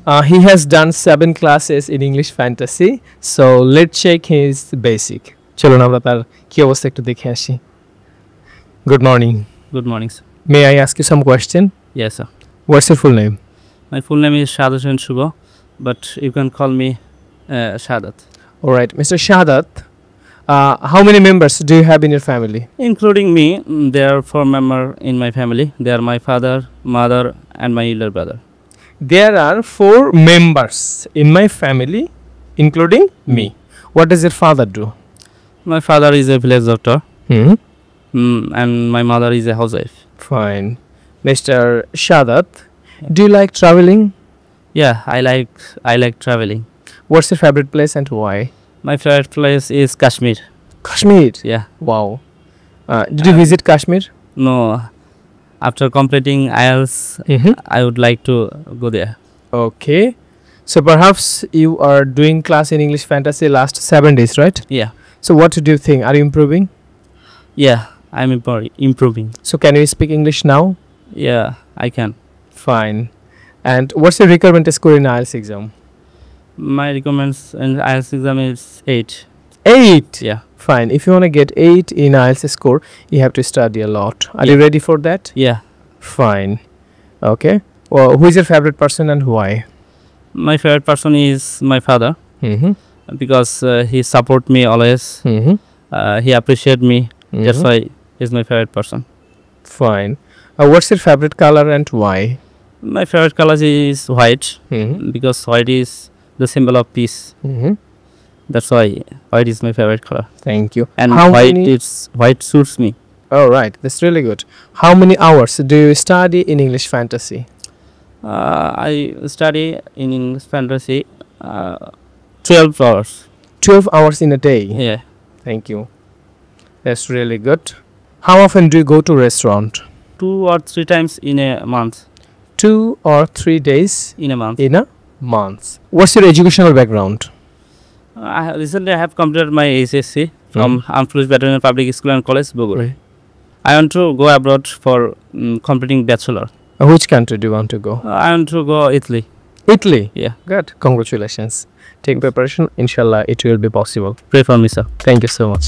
He has done 7 classes in English fantasy. So let's check his basic. চলুন আমরা তার কি অবস্থা একটু দেখে আসি. Good morning. Good morning, sir. May I ask you some question? Yes, sir. What's your full name? My full name is Shahadat Shubho, but you can call me Shahadat. All right, Mr. Shahadat. How many members do you have in your family? Including me, there are 4 members in my family. They are my father, mother, and my elder brother. There are 4 members in my family, including me. What does your father do? My father is a village doctor, Hmm. and my mother is a housewife. Fine. Mr. Shahadat, do you like traveling? Yeah, I like traveling. What's your favorite place and why? My favorite place is Kashmir. Kashmir. Yeah. Wow. Did you visit Kashmir? No, after completing IELTS, I would like to go there. Okay. So perhaps you are doing class in English fantasy last 7 days, right? Yeah. So what do you think? Are you improving? Yeah, I'm improving. So can you speak English now? Yeah, I can. Fine. And what's your requirement score in IELTS exam? My requirements in IELTS exam is 8. 8? Yeah. Fine. If you want to get 8 in IELTS score, you have to study a lot. Are you ready for that? Yeah. Fine. Okay. Well, who is your favorite person and why? My favorite person is my father, because he support me always. He appreciate me. That's why he's my favorite person. Fine. What's your favorite color and why? My favorite color is white, because white is the symbol of peace. That's why white is my favorite color. Thank you. And white suits me. Oh, right. That's really good. How many hours do you study in English fantasy? I study in English fantasy 12 hours. 12 hours in a day? Yeah. Thank you. That's really good. How often do you go to restaurant? 2 or 3 times in a month. 2 or 3 days? In a month. In a month. What's your educational background? Recently I have completed my HSC from Armed Police Battalion Public School and College, Bogor. Right. I want to go abroad for completing bachelor. Which country do you want to go? I want to go Italy. Italy? Yeah. Good. Congratulations. Take preparation. Inshallah, it will be possible. Pray for me, sir. Thank you so much.